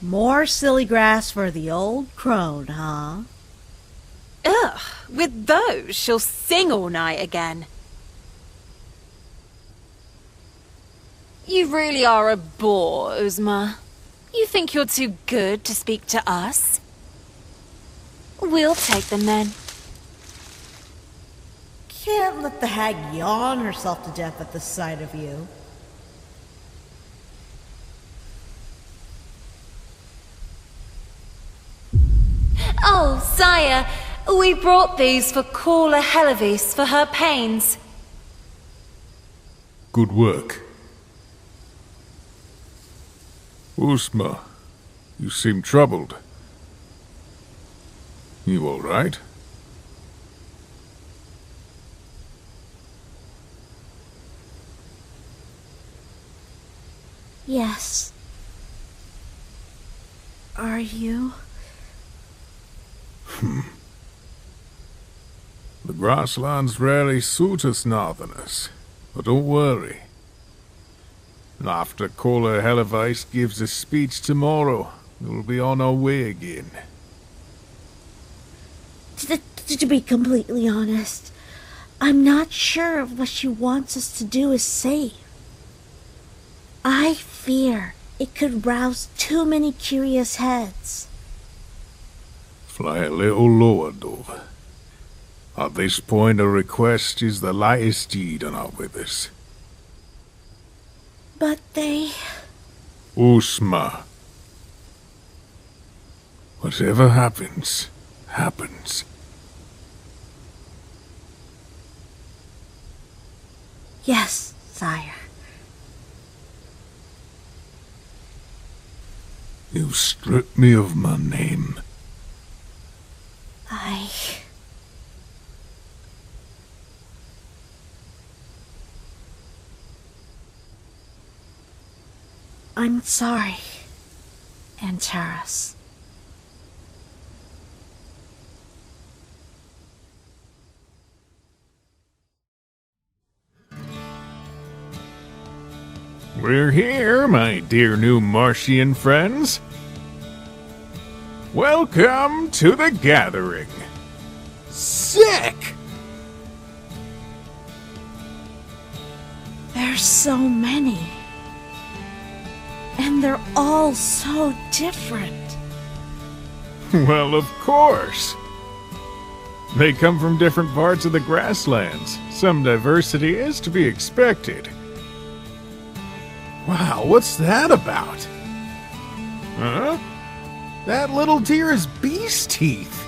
More silly grass for the old crone, huh? Ugh, with those, she'll sing all night again. You really are a bore, Uzma. You think you're too good to speak to us? We'll take them then. Can't let the hag yawn herself to death at the sight of you. Oh, sire, we brought these for Caller Helivis for her pains. Good work. Uzma, you seem troubled. You all right? Yes. Are you? The grasslands rarely suit us northerners, but don't worry. After Caller Helivis gives a speech tomorrow, we'll be on our way again. To be completely honest, I'm not sure if what she wants us to do is safe. I fear it could rouse too many curious heads. Fly a little lower, Dove. At this point, a request is the lightest deed on our withers. But they... Uzma. Whatever happens, happens. Yes, sire. You stripped me of my name. I'm sorry, Antares. We're here, my dear new Martian friends. Welcome to the gathering. Sick! There's so many. And they're all so different. Well, of course. They come from different parts of the grasslands. Some diversity is to be expected. Wow, what's that about? Huh? That little deer is beast teeth.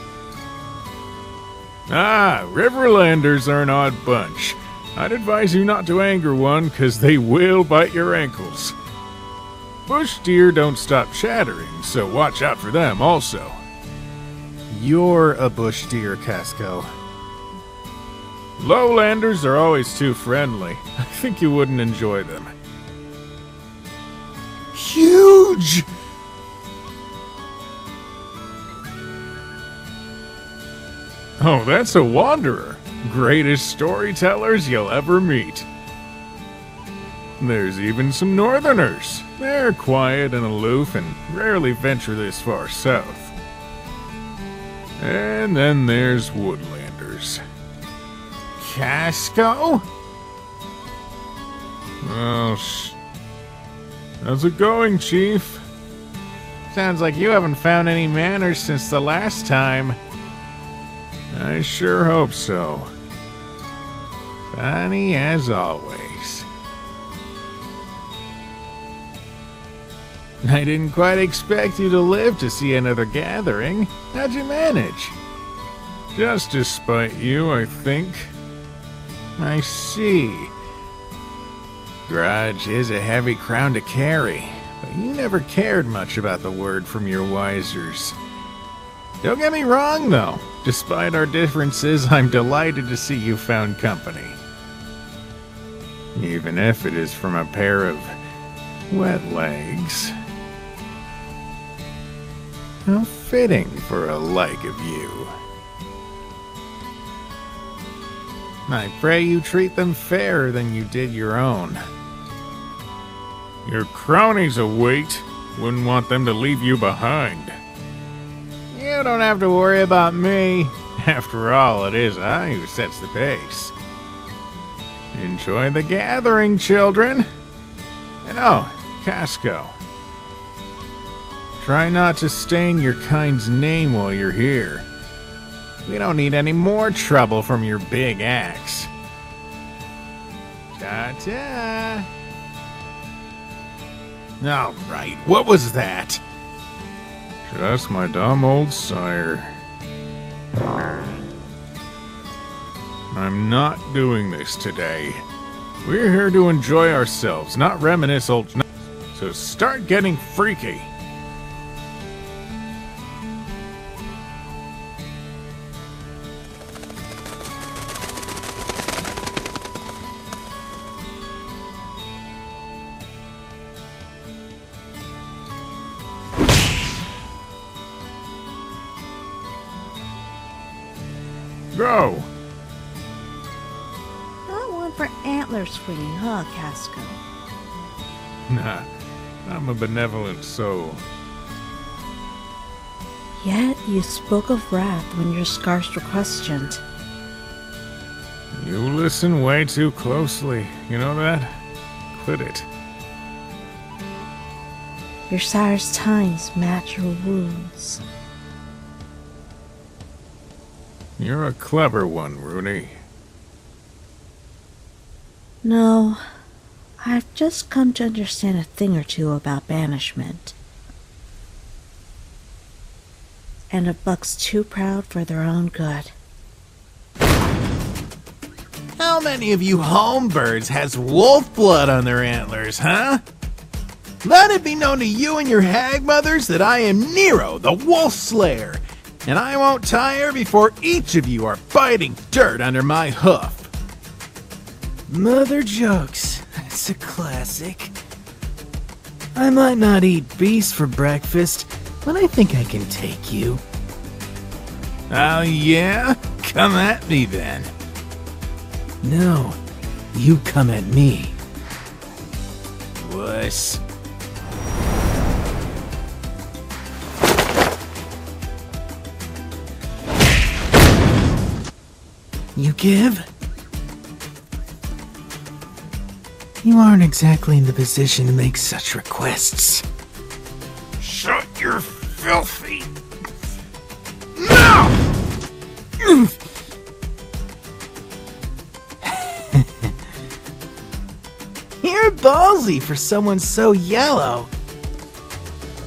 Ah, Riverlanders are an odd bunch. I'd advise you not to anger one, 'cause they will bite your ankles. Bush deer don't stop chattering, so watch out for them also. You're a bush deer, Casco. Lowlanders are always too friendly. I think you wouldn't enjoy them. Huge! Oh, that's a wanderer. Greatest storytellers you'll ever meet. There's even some northerners. They're quiet and aloof and rarely venture this far south. And then there's woodlanders. Casco? Oh, how's it going, Chief? Sounds like you haven't found any manners since the last time. I sure hope so. Funny as always. I didn't quite expect you to live to see another gathering. How'd you manage? Just to spite you, I think. I see. Grudge is a heavy crown to carry, but you never cared much about the word from your wisers. Don't get me wrong, though. Despite our differences, I'm delighted to see you found company. Even if it is from a pair of wet legs. How fitting for a like of you. I pray you treat them fairer than you did your own. Your crony's a weight. Wouldn't want them to leave you behind. You don't have to worry about me. After all, it is I who sets the pace. Enjoy the gathering, children. And oh, Casco. Try not to stain your kind's name while you're here. We don't need any more trouble from your big axe. Ta-ta. All right, what was that? Just my dumb old sire. I'm not doing this today. We're here to enjoy ourselves, not reminisce old... So start getting freaky. Go! Not one for antler swinging, huh, Casco? Nah, I'm a benevolent soul. Yet you spoke of wrath when your scars were questioned. You listen way too closely, you know that? Quit it. Your sire's times match your wounds. You're a clever one, Rooney. No, I've just come to understand a thing or two about banishment. And of bucks too proud for their own good. How many of you homebirds has wolf blood on their antlers, huh? Let it be known to you and your hag mothers that I am Nero, the wolf slayer, and I won't tire before each of you are biting dirt under my hoof. Mother jokes. That's a classic. I might not eat beast for breakfast, but I think I can take you. Oh yeah? Come at me then. No, you come at me. Wuss. You give? You aren't exactly in the position to make such requests. Shut your filthy... mouth! You're ballsy for someone so yellow.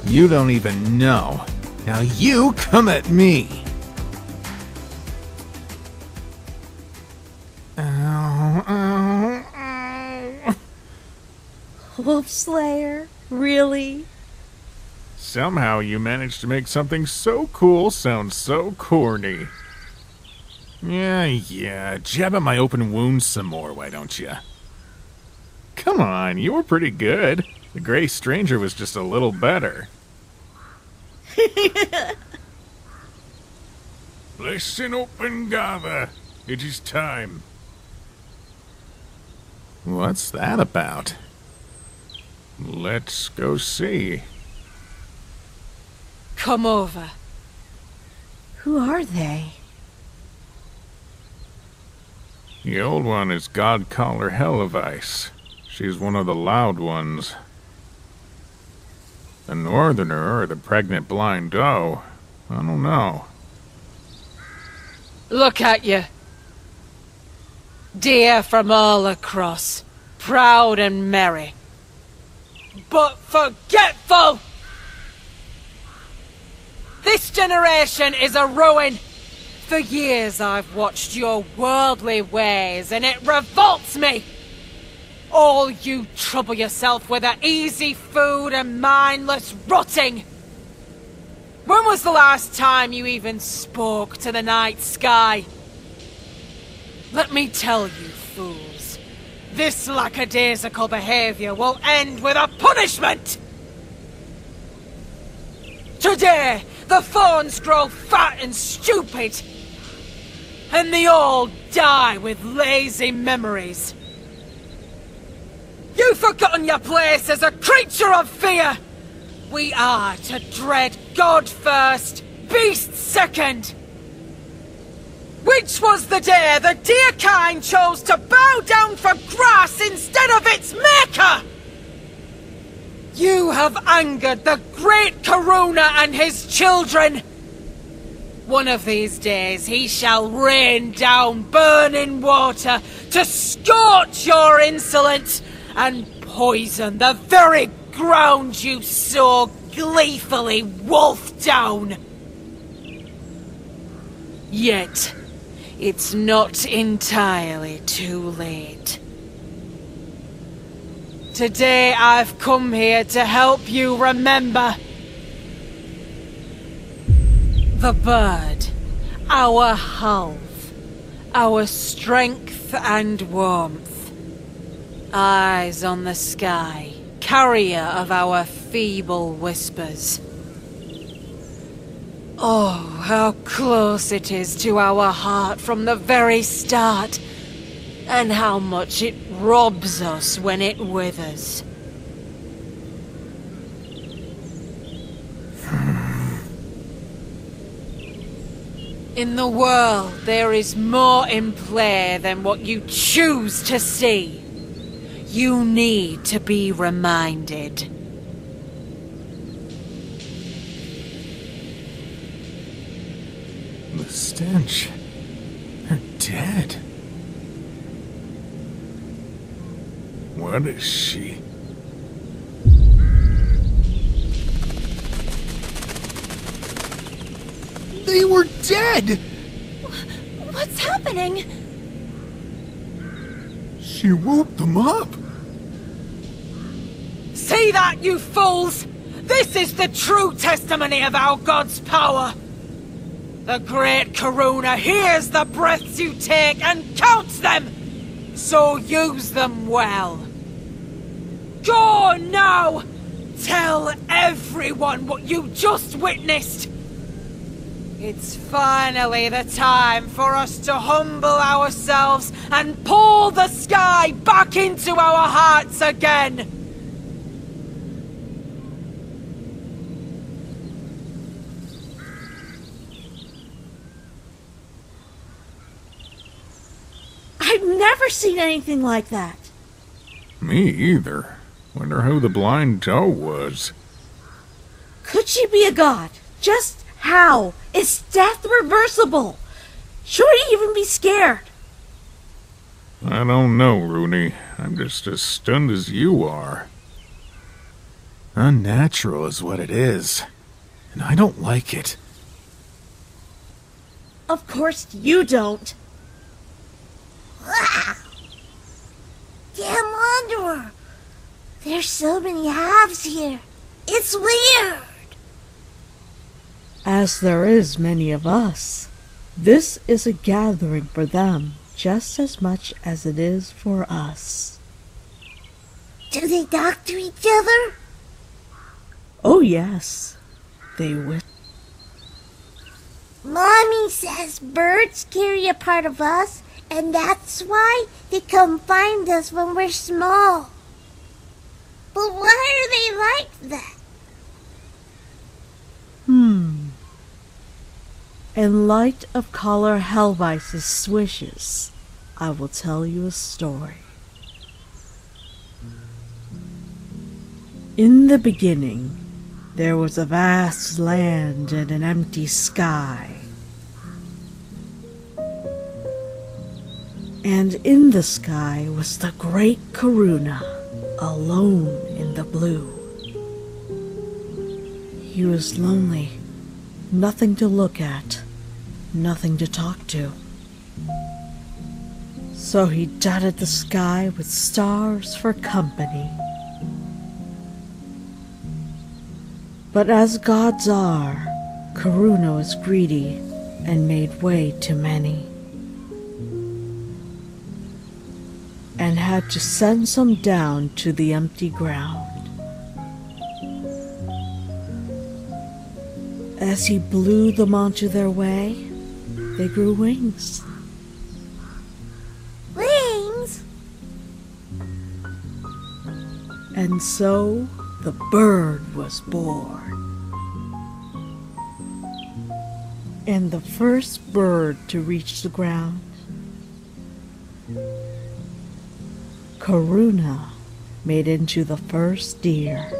You don't even know. Now you come at me. Wolf Slayer? Really? Somehow you managed to make something so cool sound so corny. Yeah, jab at my open wounds some more, why don't you? Come on, you were pretty good. The Gray Stranger was just a little better. Listen up and gather. It is time. What's that about? Let's go see. Come over. Who are they? The old one is God-caller Hellevice. She's one of the loud ones. The Northerner or the pregnant blind doe? I don't know. Look at you. Dear from all across, proud and merry, but forgetful! This generation is a ruin. For years I've watched your worldly ways, and it revolts me! All you trouble yourself with are easy food and mindless rotting. When was the last time you even spoke to the night sky? Let me tell you, fools, this lackadaisical behavior will end with a punishment! Today, the fawns grow fat and stupid, and they all die with lazy memories. You've forgotten your place as a creature of fear! we are to dread God first, beast second. Which was the day the dear kind chose to bow down for grass instead of its maker? You have angered the great Karuna and his children. One of these days he shall rain down burning water to scorch your insolence and poison the very ground you so gleefully wolfed down. Yet, it's not entirely too late. Today I've come here to help you remember the bird, our health, our strength and warmth. Eyes on the sky, carrier of our feeble whispers. Oh, how close it is to our heart from the very start, and how much it robs us when it withers. In the world, there is more in play than what you choose to see. You need to be reminded. The stench. They're dead. What is she? They were dead! What's happening? She woke them up! See that, you fools? This is the true testimony of our God's power. The great Karuna hears the breaths you take and counts them, so use them well. Go now! Tell everyone what you just witnessed. It's finally the time for us to humble ourselves and pull the sky back into our hearts again. I've never seen anything like that. Me either. Wonder who the blind Joe was. Could she be a god? Just how? Is death reversible? Should we even be scared? I don't know, Rooney. I'm just as stunned as you are. Unnatural is what it is. And I don't like it. Of course you don't. Damn wanderer! There's so many halves here. It's weird. As there is many of us, this is a gathering for them just as much as it is for us. Do they talk to each other? Oh yes, they will. Mommy says birds carry a part of us, and that's why they come find us when we're small. But why are they like that? In light of Caller Helvice's swishes, I will tell you a story. In the beginning, there was a vast land and an empty sky. And in the sky was the great Karuna, alone in the blue. He was lonely, nothing to look at, nothing to talk to. So he dotted the sky with stars for company. But as gods are, Karuna was greedy and made way too many, and had to send some down to the empty ground. As he blew them onto their way, they grew wings. Wings? And so the bird was born. And the first bird to reach the ground, Karuna, made into the first deer.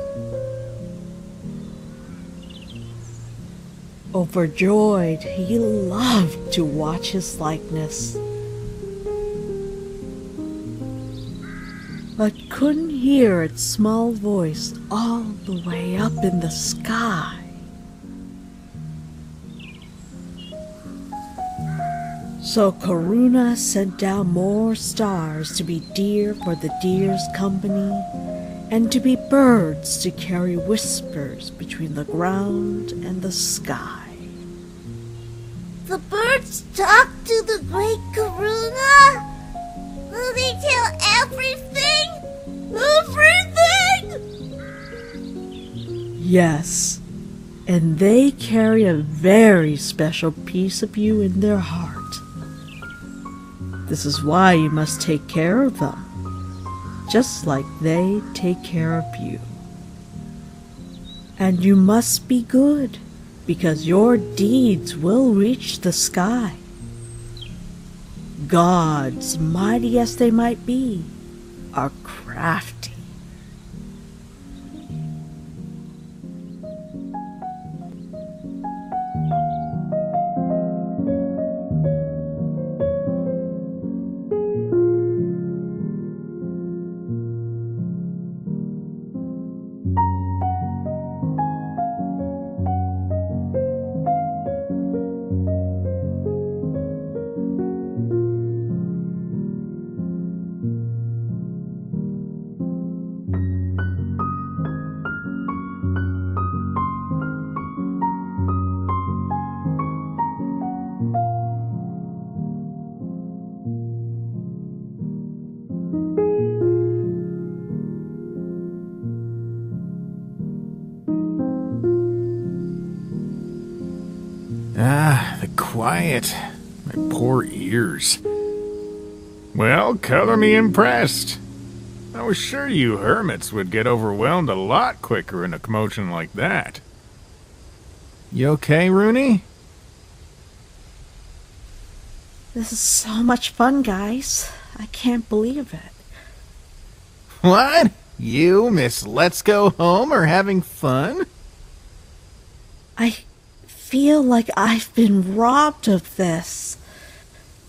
Overjoyed, he loved to watch his likeness, but couldn't hear its small voice all the way up in the sky. So Karuna sent down more stars to be deer for the deer's company, and to be birds to carry whispers between the ground and the sky. The birds talk to the great Karuna? Will they tell everything? Everything? Yes, and they carry a very special piece of you in their heart. This is why you must take care of them, just like they take care of you. And you must be good, because your deeds will reach the sky. Gods, mighty as they might be, are crafty. The quiet. My poor ears. Well, color me impressed. I was sure you hermits would get overwhelmed a lot quicker in a commotion like that. You okay, Rooney? This is so much fun, guys. I can't believe it. What? You, Miss Let's Go Home, are having fun? I feel like I've been robbed of this.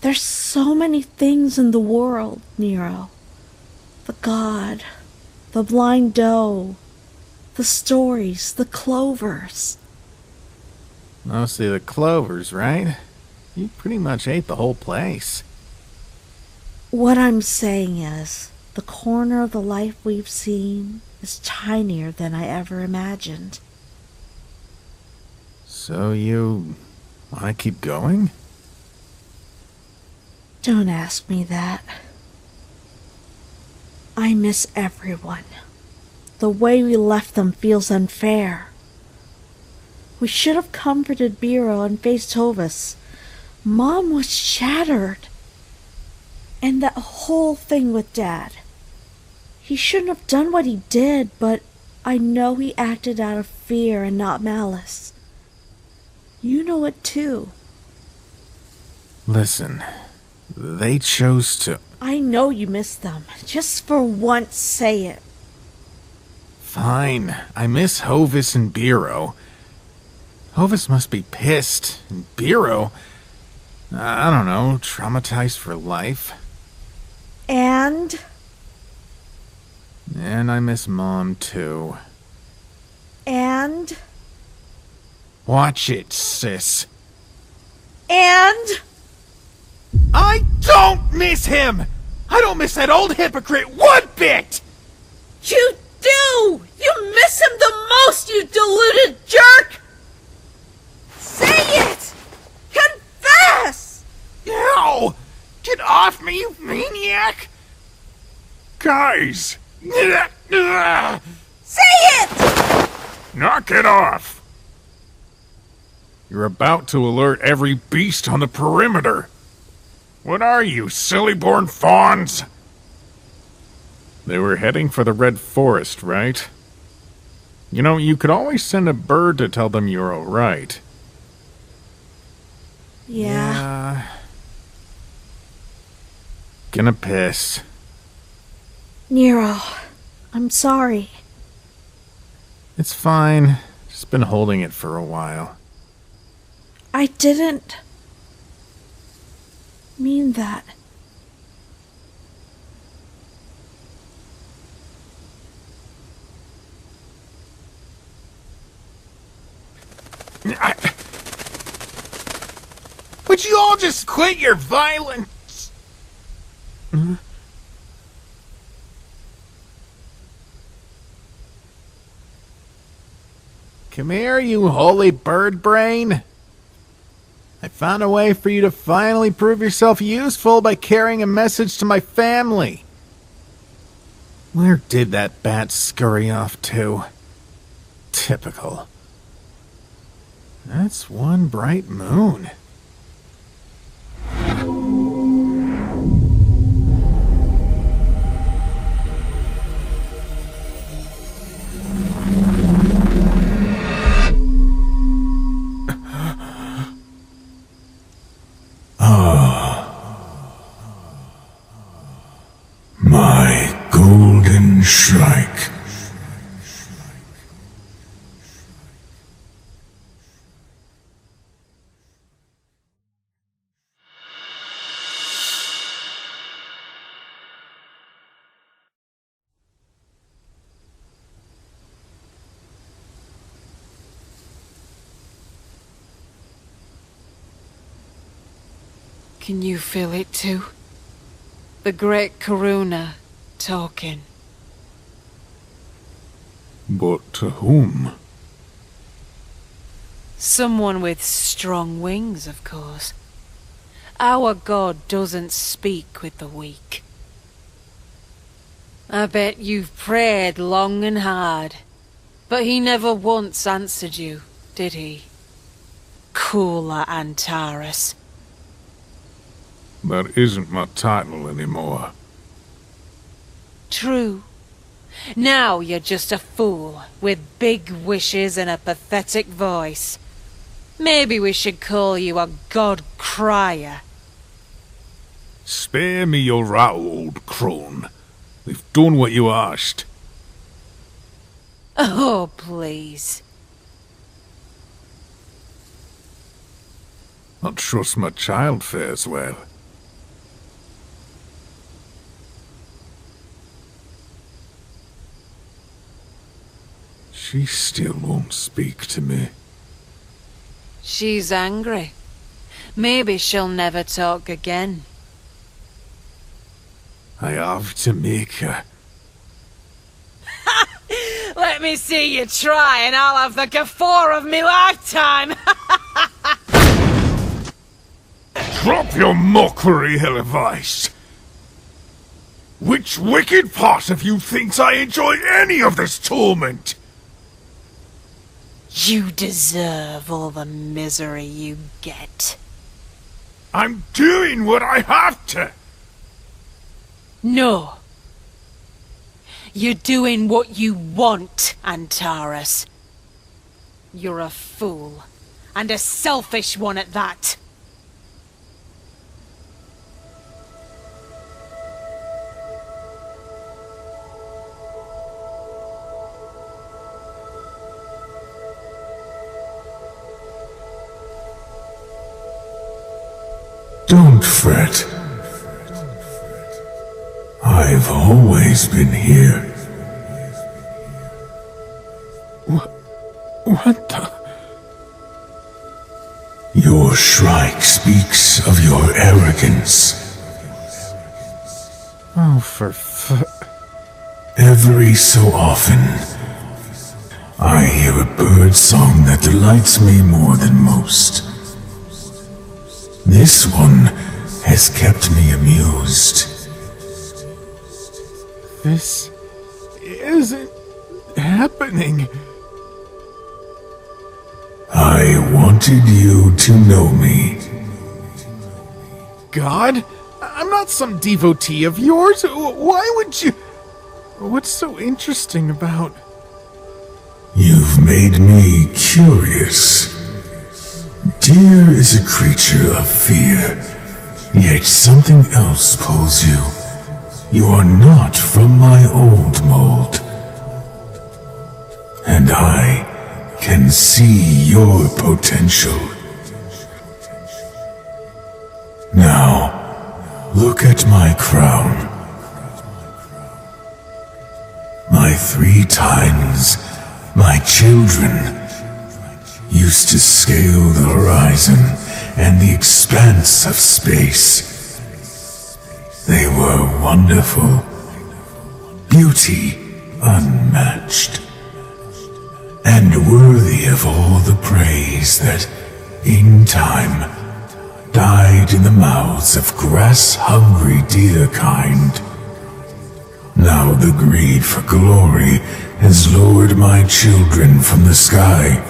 There's so many things in the world, Nero. The god, the blind doe, the stories, the clovers. Mostly the clovers, right? You pretty much ate the whole place. What I'm saying is, the corner of the life we've seen is tinier than I ever imagined. So you want to keep going? Don't ask me that. I miss everyone. The way we left them feels unfair. We should have comforted Biro and faced Hovis. Mom was shattered. And that whole thing with Dad. He shouldn't have done what he did, but I know he acted out of fear and not malice. You know it too. Listen, they chose to... I know you miss them. Just for once, say it. Fine, I miss Hovis and Biro. Hovis must be pissed, and Biro... I don't know, traumatized for life. And I miss Mom, too. And Watch it, sis. I Don't miss him! I don't miss that old hypocrite one bit! You do! You miss him the most, you deluded jerk! Say it! Confess! Ow! Get off me, you maniac! Guys, Say it! knock it off! You're about to alert every beast on the perimeter. What are you, silly-born fawns? They were heading for the Red Forest, right? You know, you could always send a bird to tell them you're alright. Yeah. Gonna piss. Nero, I'm sorry. It's fine. Just been holding it for a while. I didn't mean that. Would you all just quit your violence? Come here, you holy bird brain. I found a way for you to finally prove yourself useful by carrying a message to my family. Where did that bat scurry off to? Typical. That's one bright moon. My golden Shrike. Can you feel it too? The great Karuna talking. But to whom? Someone with strong wings, of course. Our god doesn't speak with the weak. I bet you've prayed long and hard, but he never once answered you, did he? Cooler Antares. That isn't my title anymore. True. Now you're just a fool, with big wishes and a pathetic voice. Maybe we should call you a god crier. Spare me your row, old crone. We've done what you asked. Oh, please. I trust my child fares well. She still won't speak to me. She's angry. Maybe she'll never talk again. I have to make her. Let me see you try and I'll have the guffaw of me lifetime! Drop your mockery, Helivice! Which wicked part of you thinks I enjoy any of this torment? You deserve all the misery you get. I'm doing what I have to! No. You're doing what you want, Antares. You're a fool, and a selfish one at that. Don't fret. I've always been here. What the? Your Shrike speaks of your arrogance. Oh, for Every so often, I hear a bird song that delights me more than most. This one has kept me amused. This isn't happening. I wanted you to know me. God? I'm not some devotee of yours. Why would you... What's so interesting about... You made me curious. Deer is a creature of fear, yet something else pulls you. You are not from my old mold, and I can see your potential. Now, look at my crown. My 3 times, my children, used to scale the horizon and the expanse of space. They were wonderful, beauty unmatched, and worthy of all the praise that, in time, died in the mouths of grass-hungry deer kind. Now the greed for glory has lowered my children from the sky.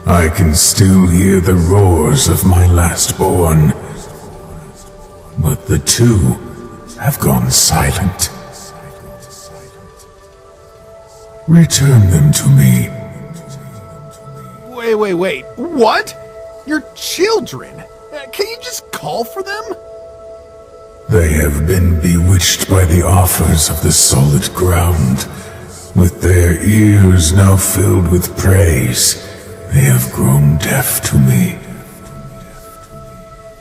I can still hear the roars of my last-born, but the 2 have gone silent. Return them to me. Wait. What? Your children? Can you just call for them? They have been bewitched by the offers of the solid ground. With their ears now filled with praise, they have grown deaf to me.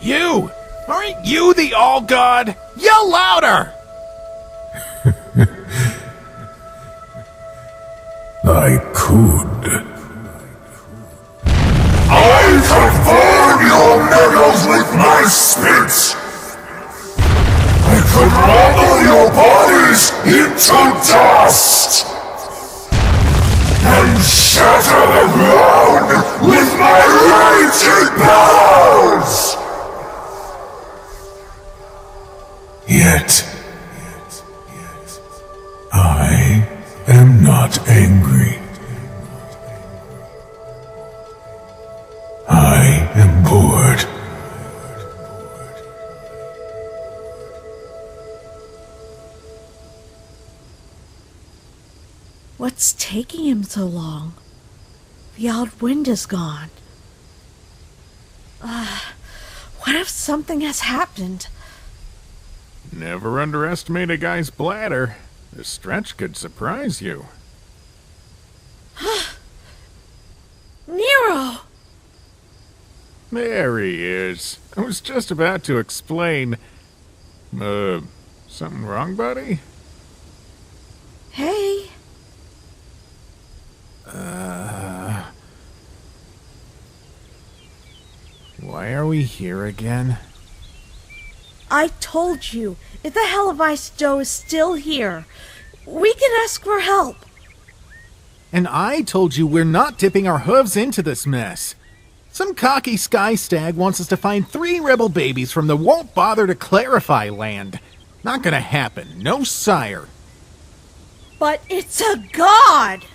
You! Aren't you the All-God? Yell louder! I could. I could burn your meadows with my spit! I could model your bodies into dust! And shatter the ground with my raging powers! Yet, I am not angry. I am bored. What's taking him so long? The odd wind is gone. What if something has happened? Never underestimate a guy's bladder. This stretch could surprise you. Nero! There he is. I was just about to explain. Something wrong, buddy? Hey. Why are we here again? I told you, if the Hellevice Doe is still here, we can ask for help. And I told you we're not dipping our hooves into this mess. Some cocky sky stag wants us to find 3 rebel babies from the won't bother to clarify land. Not gonna happen. No, sire. But it's a god!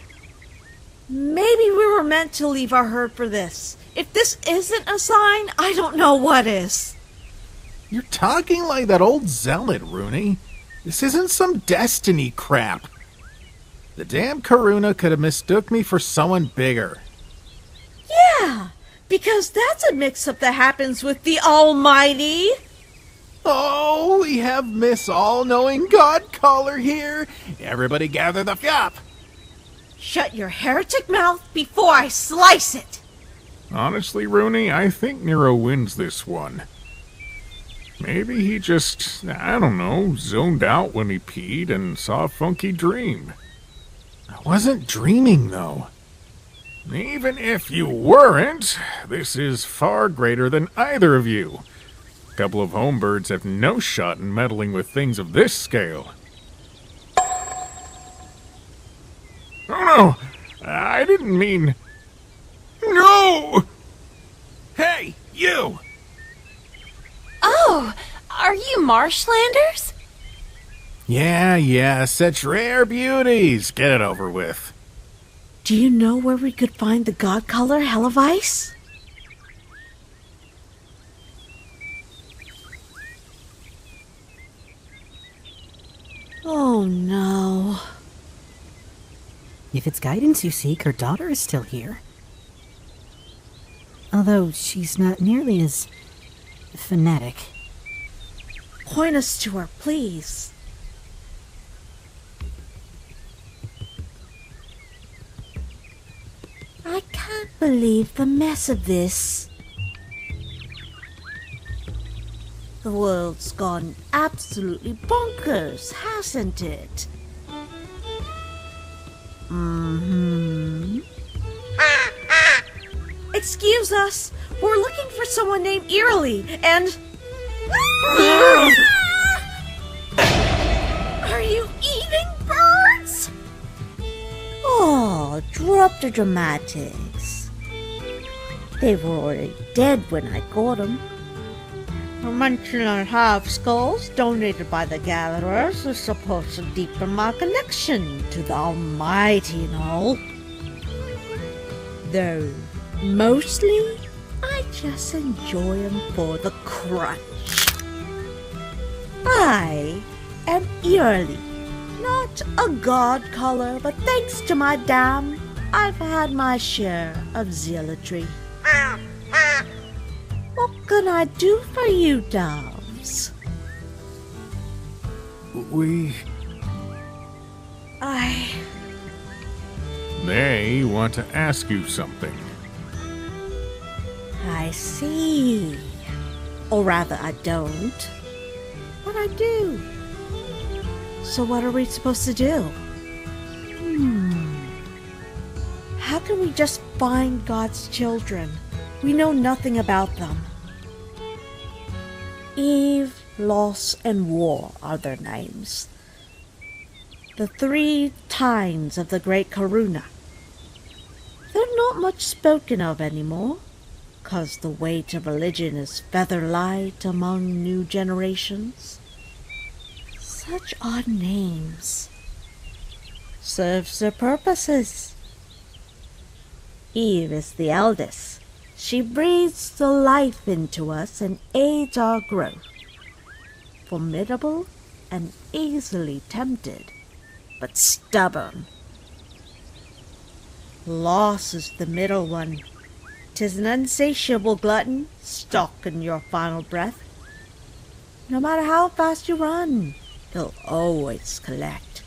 Maybe we were meant to leave our herd for this. If this isn't a sign, I don't know what is. You're talking like that old zealot, Rooney. This isn't some destiny crap. The damn Karuna could have mistook me for someone bigger. Yeah, because that's a mix-up that happens with the Almighty. Oh, we have Miss All-Knowing God-Caller here. Everybody gather the fjop. Shut your heretic mouth before I slice it. Honestly, Rooney, I think Nero wins this one. Maybe he just, I don't know, zoned out when he peed and saw a funky dream. I wasn't dreaming, though. Even if you weren't, this is far greater than either of you. A couple of homebirds have no shot in meddling with things of this scale. Oh no! I didn't mean... No! Hey, you! Oh, are you marshlanders? Yeah, such rare beauties. Get it over with. Do you know where we could find the god-color Hellevice? Oh no. If it's guidance you seek, her daughter is still here. Although she's not nearly as fanatic. Point us to her, please. I can't believe the mess of this. The world's gone absolutely bonkers, hasn't it? Excuse us. We're looking for someone named Eerily, and... Are you eating birds? Oh, drop the dramatics. They were already dead when I caught them. Munching on half skulls donated by the gatherers is supposed to deepen my connection to the Almighty and all. Though, mostly, I just enjoy them for the crunch. I am Eerily. Not a god color, but thanks to my dam, I've had my share of zealotry. What can I do for you, doves? They want to ask you something. I see. Or rather, I don't. But I do. So what are we supposed to do? How can we just find God's children? We know nothing about them. Eve, Loss, and War are their names. The 3 tines of the great Karuna. They're not much spoken of anymore, 'cause the weight of religion is feather light among new generations. Such odd names. Serves their purposes. Eve is the eldest. She breathes the life into us and aids our growth. Formidable and easily tempted, but stubborn. Loss is the middle one. 'Tis an insatiable glutton, stalking your final breath. No matter how fast you run, he'll always collect.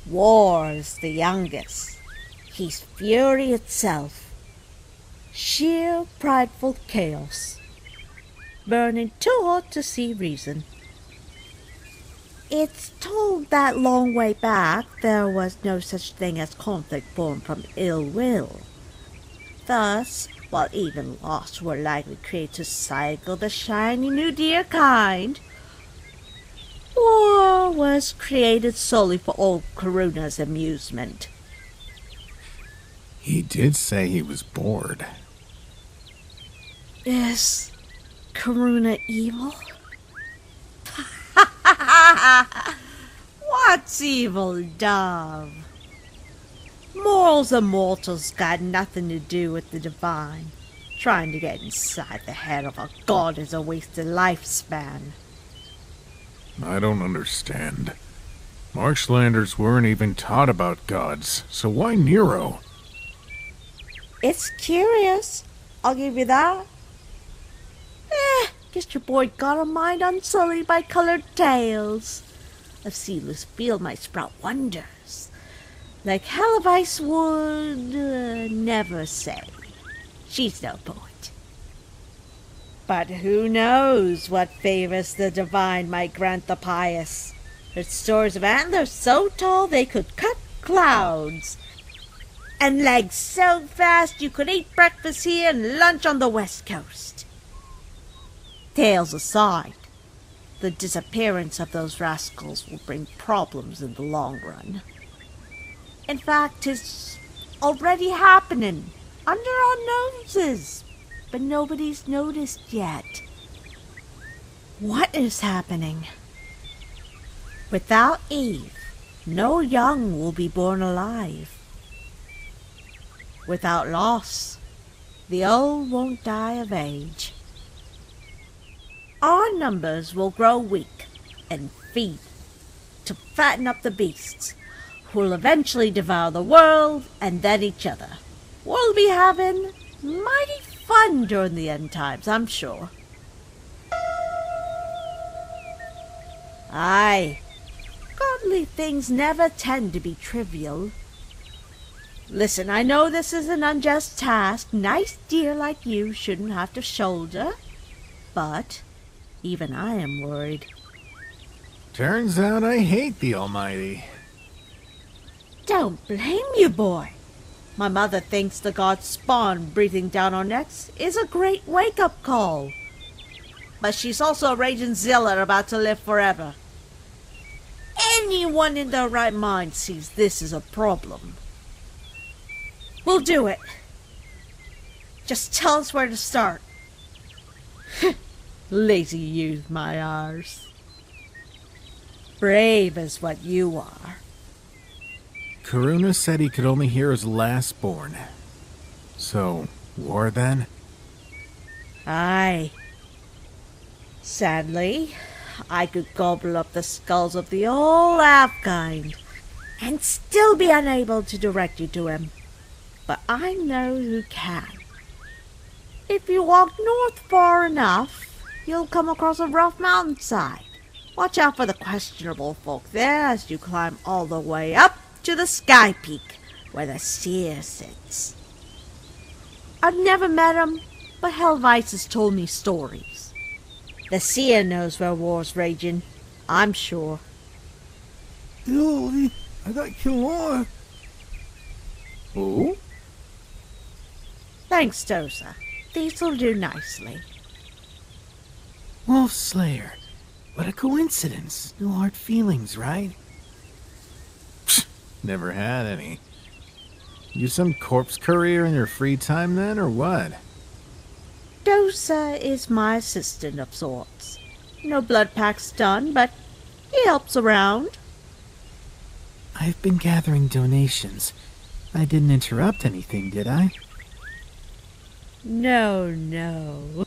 War is the youngest. He's fury itself. Sheer prideful chaos, burning too hot to see reason. It's told that long way back there was no such thing as conflict born from ill will. Thus, while even lost were likely created to cycle the shiny new deer kind, war was created solely for old Karuna's amusement. He did say he was bored. Is Karuna evil? What's evil, dove? Morals and mortals got nothing to do with the divine. Trying to get inside the head of a god is a wasted lifespan. I don't understand. Marshlanders weren't even taught about gods, so why Nero? It's curious, I'll give you that. Guess your boy got a mind unsullied by colored tales. A seedless field might sprout wonders. Like Helivice would never say. She's no poet. But who knows what favors the divine might grant the pious. Her stores of antlers so tall they could cut clouds. And legs so fast you could eat breakfast here and lunch on the west coast. Tales aside, the disappearance of those rascals will bring problems in the long run. In fact, it's already happening under our noses, but nobody's noticed yet. What is happening? Without Eve, no young will be born alive. Without loss, the old won't die of age. Our numbers will grow weak and feed to fatten up the beasts, who'll eventually devour the world and then each other. We'll be having mighty fun during the end times, I'm sure. Aye, godly things never tend to be trivial. Listen, I know this is an unjust task nice deer like you shouldn't have to shoulder, but even I am worried. Turns out I hate the Almighty. Don't blame you, boy. My mother thinks the god's spawn breathing down our necks is a great wake-up call. But she's also a raging zealot about to live forever. Anyone in their right mind sees this as a problem. We'll do it. Just tell us where to start. Lazy youth, my ours. Brave is what you are. Karuna said he could only hear his lastborn. So, war then? Aye. Sadly, I could gobble up the skulls of the old half-kind and still be unable to direct you to him. But I know who can. If you walk north far enough, you'll come across a rough mountainside. Watch out for the questionable folk there as you climb all the way up to the sky peak where the seer sits. I've never met him, but Helvice has told me stories. The seer knows where war's raging, I'm sure. I got Kimlinh. Who? Thanks, Dosa. These'll do nicely. Wolf Slayer. What a coincidence. No hard feelings, right? Psst, never had any. You some corpse courier in your free time then, or what? Dosa is my assistant of sorts. No blood packs done, but he helps around. I've been gathering donations. I didn't interrupt anything, did I? No.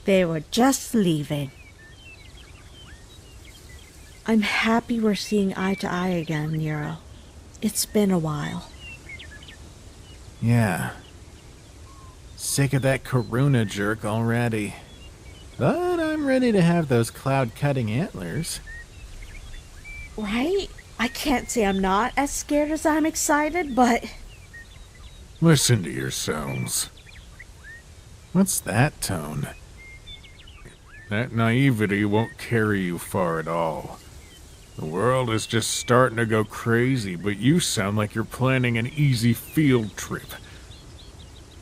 They were just leaving. I'm happy we're seeing eye to eye again, Nero. It's been a while. Yeah. Sick of that Karuna jerk already. But I'm ready to have those cloud-cutting antlers. Right? I can't say I'm not as scared as I'm excited, but... Listen to yourselves. What's that tone? That naivety won't carry you far at all. The world is just starting to go crazy, but you sound like you're planning an easy field trip.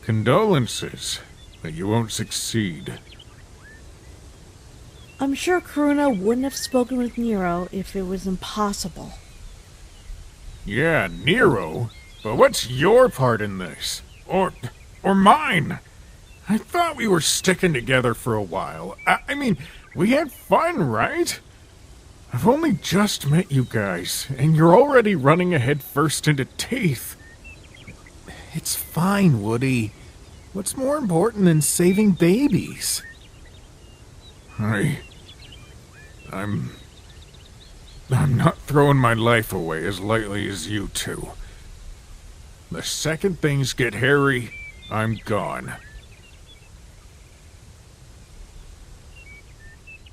Condolences, but you won't succeed. I'm sure Karuna wouldn't have spoken with Nero if it was impossible. Yeah, Nero? But what's your part in this? Or mine? I thought we were sticking together for a while. I mean, we had fun, right? I've only just met you guys, and you're already running ahead first into teeth. It's fine, Woody. What's more important than saving babies? I'm not throwing my life away as lightly as you two. The second things get hairy, I'm gone.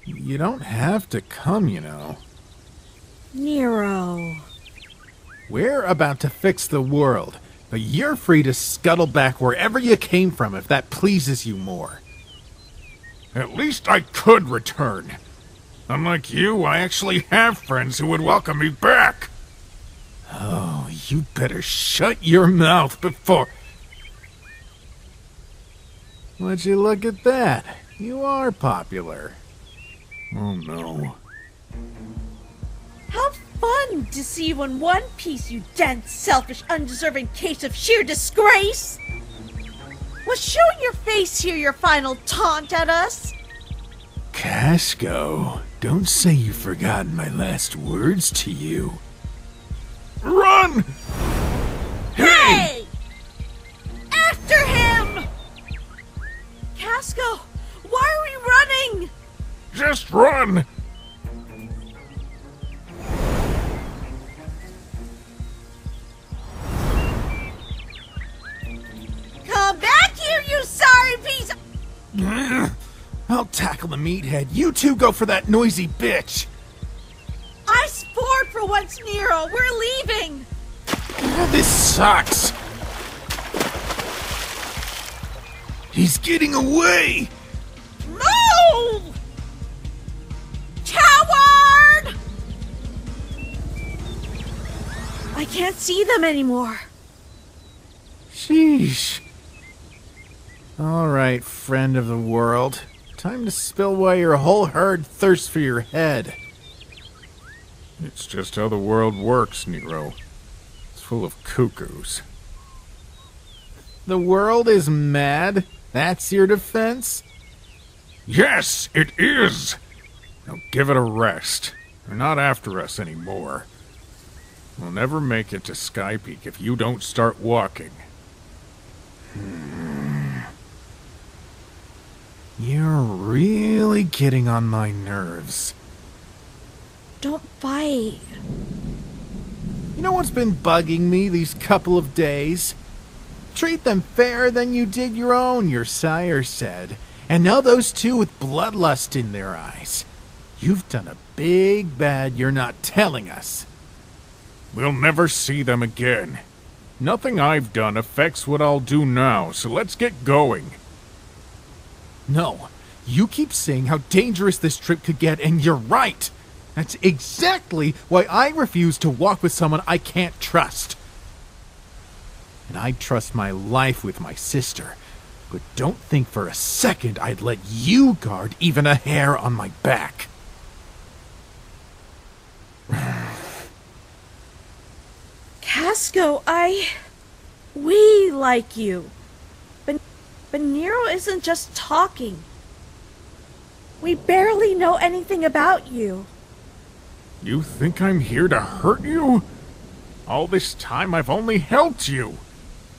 You don't have to come, you know. Nero. We're about to fix the world, but you're free to scuttle back wherever you came from if that pleases you more. At least I could return. Unlike you, I actually have friends who would welcome me back. Oh, you better shut your mouth before... Would you look at that? You are popular. Oh no. How fun to see you in one piece, you dense, selfish, undeserving case of sheer disgrace! Was showing your face here your final taunt at us? Casco, don't say you've forgotten my last words to you. Run! Hey! After him! Casco, why are we running? Just run! tackle the meathead. You two go for that noisy bitch. I sport for once, Nero. We're leaving. This sucks. He's getting away. Move! Coward! I can't see them anymore. Sheesh. All right, friend of the world. Time to spill why your whole herd thirsts for your head. It's just how the world works, Nero. It's full of cuckoos. The world is mad? That's your defense? Yes, it is! Now give it a rest. They're not after us anymore. We'll never make it to Sky Peak if you don't start walking. You're really getting on my nerves. Don't fight. You know what's been bugging me these couple of days? Treat them fairer than you did your own, your sire said. And now those two with bloodlust in their eyes. You've done a big bad you're not telling us. We'll never see them again. Nothing I've done affects what I'll do now, so let's get going. No, you keep saying how dangerous this trip could get, and you're right. That's exactly why I refuse to walk with someone I can't trust. And I'd trust my life with my sister, but don't think for a second I'd let you guard even a hair on my back. Casco, we like you. But Nero isn't just talking. We barely know anything about you. You think I'm here to hurt you? All this time I've only helped you.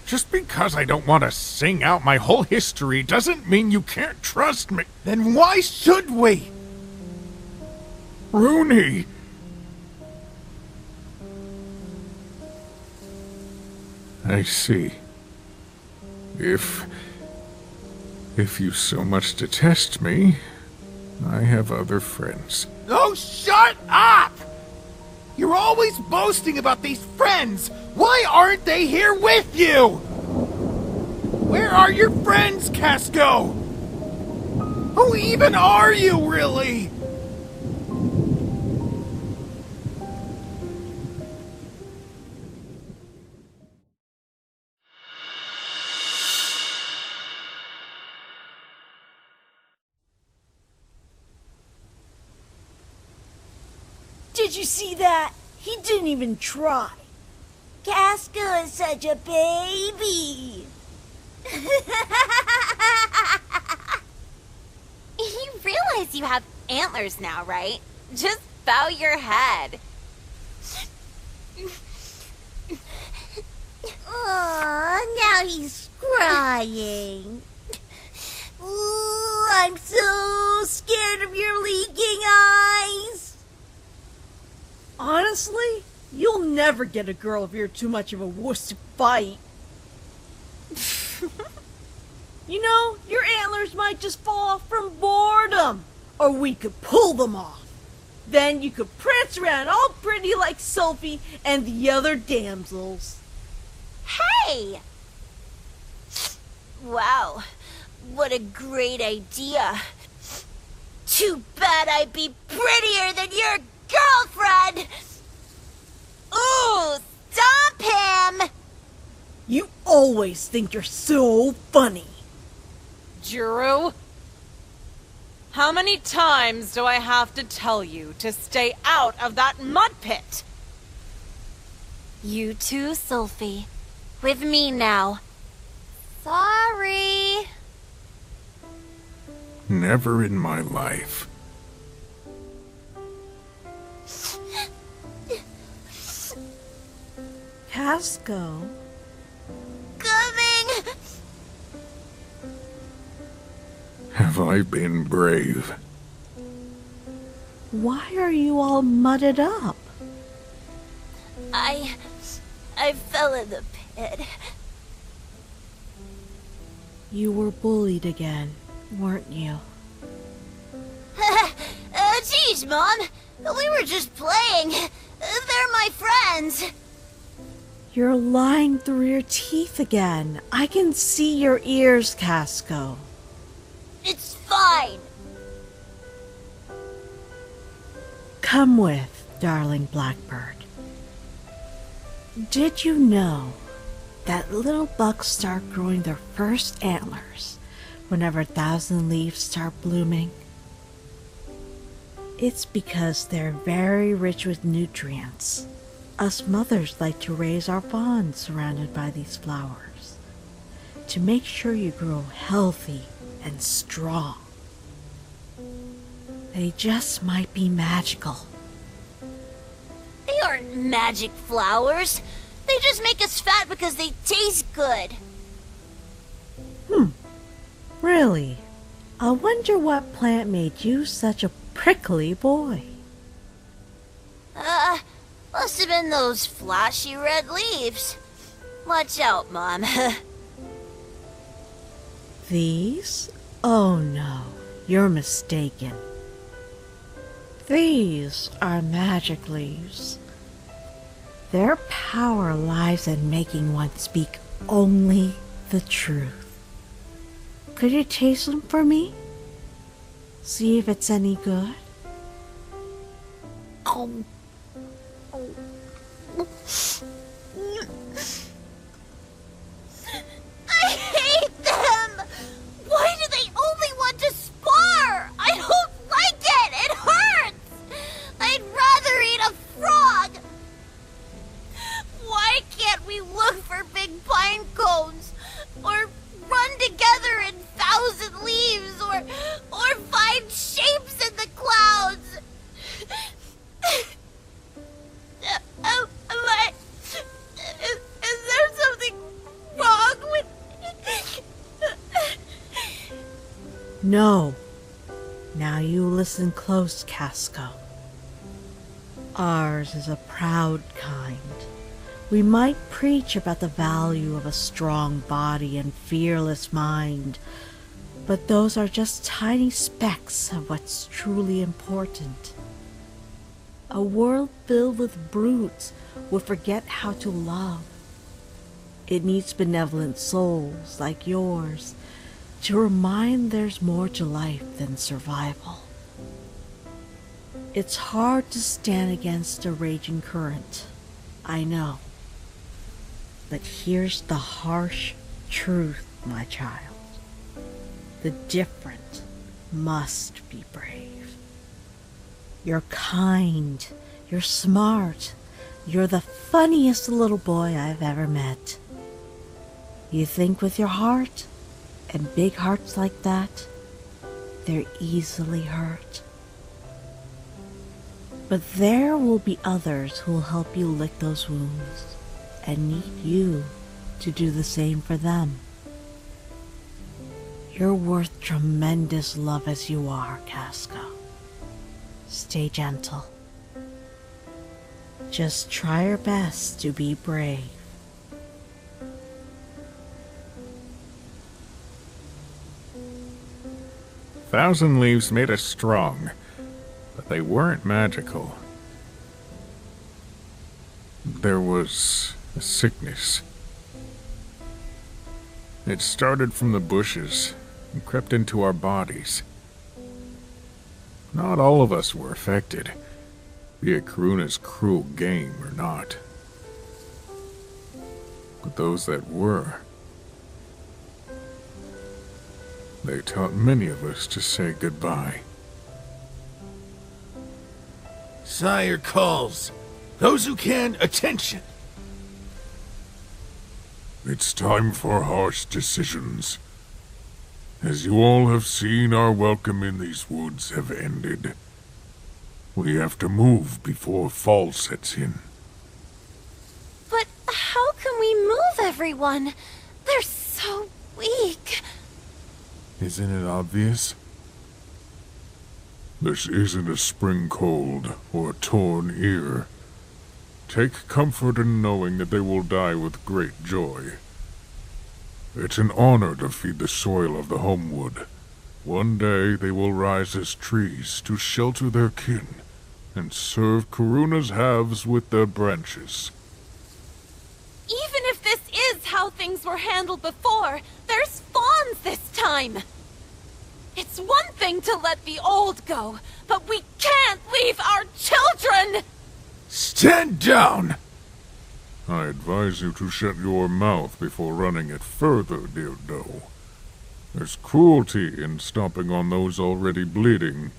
Just because I don't want to sing out my whole history doesn't mean you can't trust me. Then why should we? Rooney! I see. If you so much detest me, I have other friends. Oh, shut up! You're always boasting about these friends. Why aren't they here with you? Where are your friends, Casco? Who even are you, really? Did you see that? He didn't even try. Casco is such a baby. You realize you have antlers now, right? Just bow your head. Aw, now he's crying. Ooh, I'm so scared of your leaking eyes. Honestly, you'll never get a girl if you're too much of a wuss to fight. You know, your antlers might just fall off from boredom. Or we could pull them off. Then you could prance around all pretty like Sophie and the other damsels. Hey! Wow, what a great idea. Too bad I'd be prettier than your girlfriend! Ooh, stop him! You always think you're so funny. Drew? How many times do I have to tell you to stay out of that mud pit? You too, Sophie. With me now. Sorry. Never in my life. Casco? Coming! Have I been brave? Why are you all mudded up? I fell in the pit. You were bullied again, weren't you? Please, Mom. We were just playing. They're my friends. You're lying through your teeth again. I can see your ears, Casco. It's fine. Come with, darling Blackbird. Did you know that little bugs start growing their first antlers whenever 1,000 leaves start blooming? It's because they're very rich with nutrients. Us mothers like to raise our fawn surrounded by these flowers to make sure you grow healthy and strong. They just might be magical. They aren't magic flowers. They just make us fat because they taste good. Really? I wonder what plant made you such a prickly boy. Must have been those flashy red leaves. Watch out, Mom. These? Oh no, you're mistaken. These are magic leaves. Their power lies in making one speak only the truth. Could you taste them for me? See if it's any good? I hate them! Why do they only want to spar? I don't like it! It hurts! I'd rather eat a frog! Why can't we look for big pine cones? Or run together in 1,000 leaves? Or find shapes in the clouds? Is there something wrong with... No. Now you listen close, Casco. Ours is a proud kind. We might preach about the value of a strong body and fearless mind, but those are just tiny specks of what's truly important. A world filled with brutes will forget how to love. It needs benevolent souls like yours to remind there's more to life than survival. It's hard to stand against a raging current, I know. But here's the harsh truth, my child. The different must be brave. You're kind, you're smart, you're the funniest little boy I've ever met. You think with your heart, and big hearts like that, they're easily hurt. But there will be others who'll help you lick those wounds and need you to do the same for them. You're worth tremendous love as you are, Casco. Stay gentle. Just try your best to be brave. Thousand leaves made us strong, but they weren't magical. There was a sickness. It started from the bushes and crept into our bodies. Not all of us were affected, be it Karuna's cruel game or not. But those that were, they taught many of us to say goodbye. Sire calls. Those who can, attention! It's time for harsh decisions. As you all have seen, our welcome in these woods have ended. We have to move before fall sets in. But how can we move everyone? They're so weak. Isn't it obvious? This isn't a spring cold or a torn ear. Take comfort in knowing that they will die with great joy. It's an honor to feed the soil of the homewood, One day they will rise as trees to shelter their kin and serve Karuna's halves with their branches. Even if this is how things were handled before, there's fawns this time! It's one thing to let the old go, but we can't leave our children! Stand down! I advise you to shut your mouth before running it further, dear doe. There's cruelty in stomping on those already bleeding.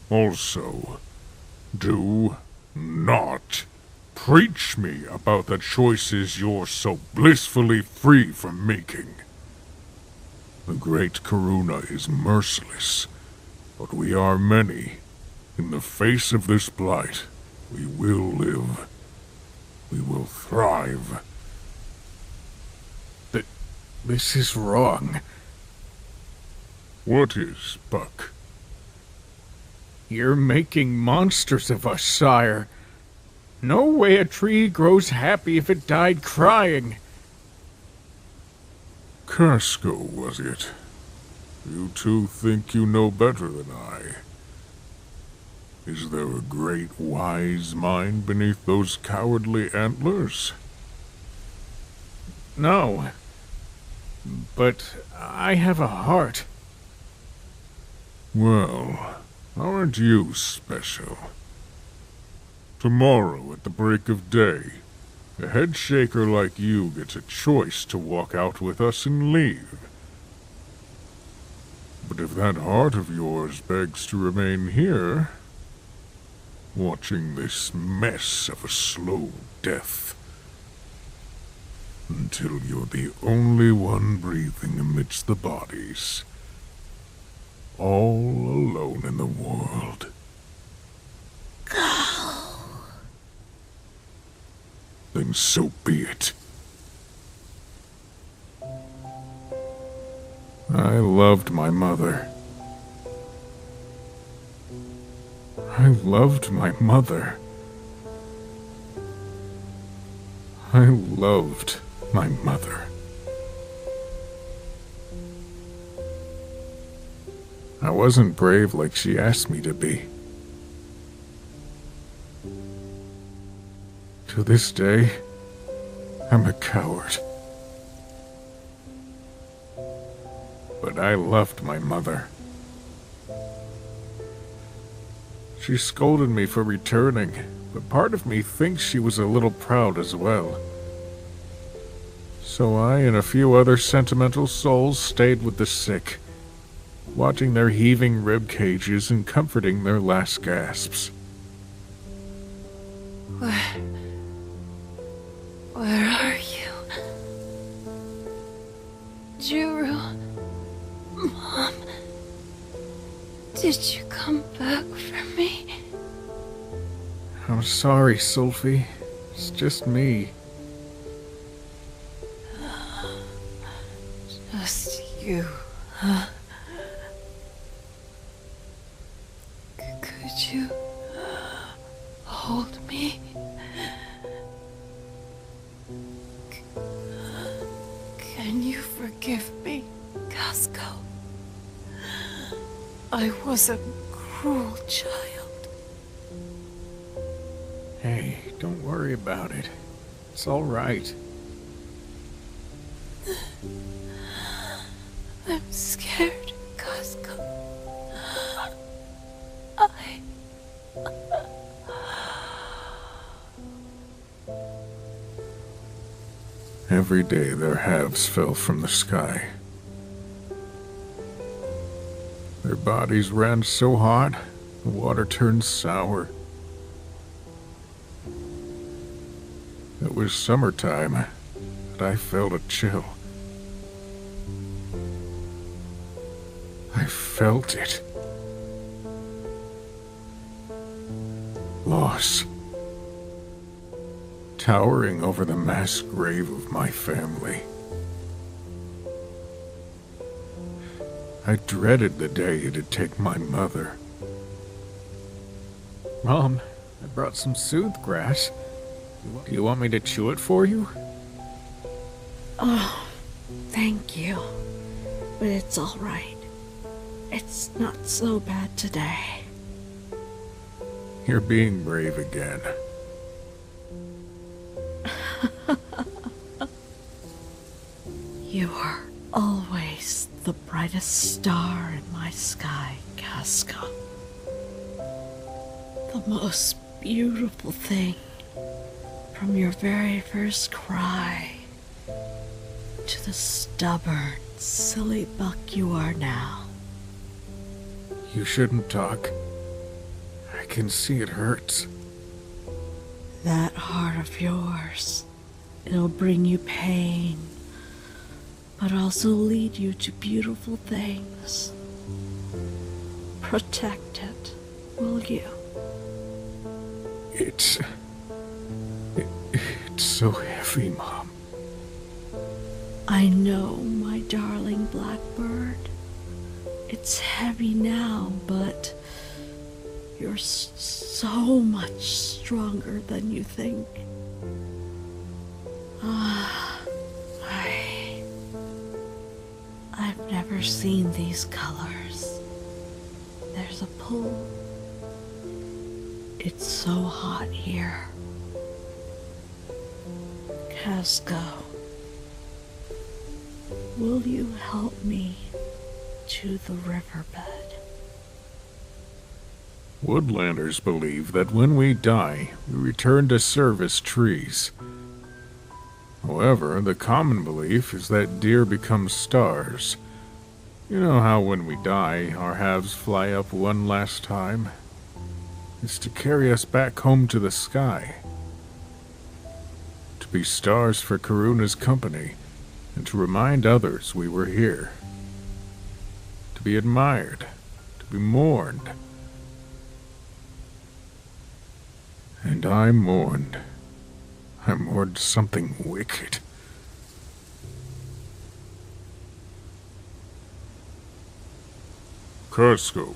Also, do not preach me about the choices you're so blissfully free from making. The great Karuna is merciless, but we are many. In the face of this blight, we will live. We will thrive. This is wrong. What is, Buck? You're making monsters of us, sire. No way a tree grows happy if it died crying. Casco, was it? You two think you know better than I. Is there a great wise mind beneath those cowardly antlers? No. But I have a heart. Well, aren't you special? Tomorrow at the break of day, a head shaker like you gets a choice to walk out with us and leave. But if that heart of yours begs to remain here, watching this mess of a slow death, until you're the only one breathing amidst the bodies, all alone in the world. Then so be it. I loved my mother. I loved my mother. I loved my mother. I wasn't brave like she asked me to be. To this day, I'm a coward. But I loved my mother. She scolded me for returning, but part of me thinks she was a little proud as well. So I and a few other sentimental souls stayed with the sick, watching their heaving rib cages and comforting their last gasps. Where are you? Juru? Mom? Did you come back for me? I'm sorry, Sophie. It's just me. Just you, huh? Could you hold me? Can you forgive me, Casco? I was a cruel child. Hey, don't worry about it. It's all right. I'm scared, Casco. Every day their halves fell from the sky. Their bodies ran so hot, the water turned sour. It was summertime, but I felt a chill. I felt it. Loss. Towering over the mass grave of my family. I dreaded the day it'd take my mother. Mom, I brought some soothe grass. Do you want me to chew it for you? Oh, thank you. But it's all right. It's not so bad today. You're being brave again. You are always the brightest star in my sky, Casca. The most beautiful thing, from your very first cry to the stubborn, silly buck you are now. You shouldn't talk. I can see it hurts. That heart of yours, it'll bring you pain, but also lead you to beautiful things. Protect it, will you? It's so heavy, Mom. I know, my darling blackbird. It's heavy now, but you're so much stronger than you think. I've never seen these colors. There's a pull. It's so hot here. Casco, will you help me to the riverbed? Woodlanders believe that when we die, we return to serve as trees. However, the common belief is that deer become stars. You know how when we die, our halves fly up one last time? It's to carry us back home to the sky. To be stars for Karuna's company, and to remind others we were here. To be admired, to be mourned. And I mourned. I mourned something wicked. Casco,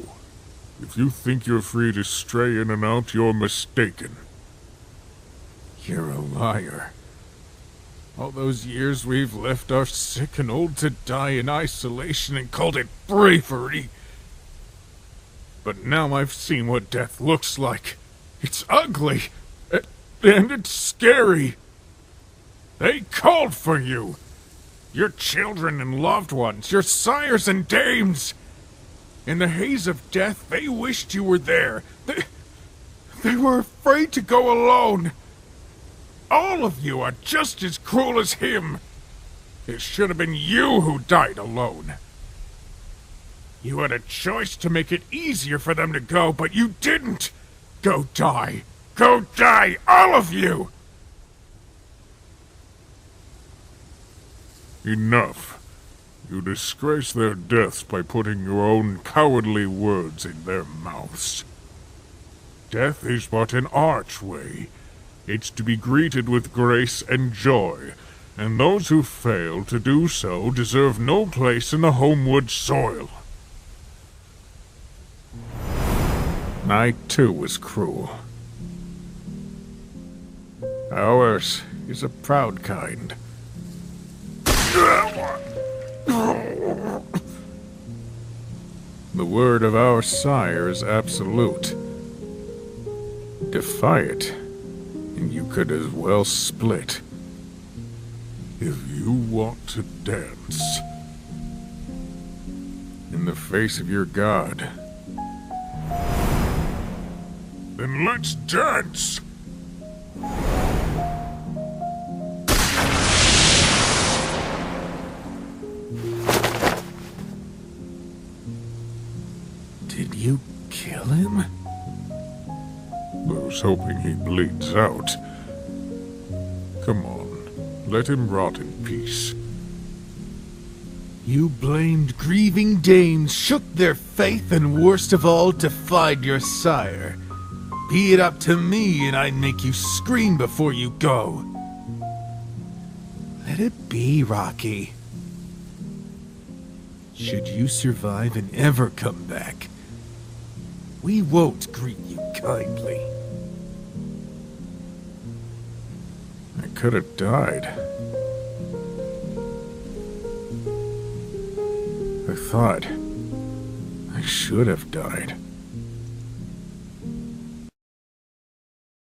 if you think you're free to stray in and out, you're mistaken. You're a liar. All those years we've left our sick and old to die in isolation and called it bravery. But now I've seen what death looks like. It's ugly. And it's scary. They called for you. Your children and loved ones, your sires and dames. In the haze of death, they wished you were there. They were afraid to go alone. All of you are just as cruel as him. It should have been you who died alone. You had a choice to make it easier for them to go, but you didn't. Go die. Go die, all of you! Enough. You disgrace their deaths by putting your own cowardly words in their mouths. Death is but an archway. It's to be greeted with grace and joy, and those who fail to do so deserve no place in the homewood soil. I too was cruel. Ours is a proud kind. The word of our sire is absolute. Defy it, and you could as well split. If you want to dance in the face of your god, then let's dance! Did you kill him? I was hoping he bleeds out. Come on, let him rot in peace. You blamed grieving dames, shook their faith, and worst of all, defied your sire. Be it up to me, and I'd make you scream before you go. Let it be, Rocky. Should you survive and ever come back, we won't greet you kindly. I could have died. I should have died.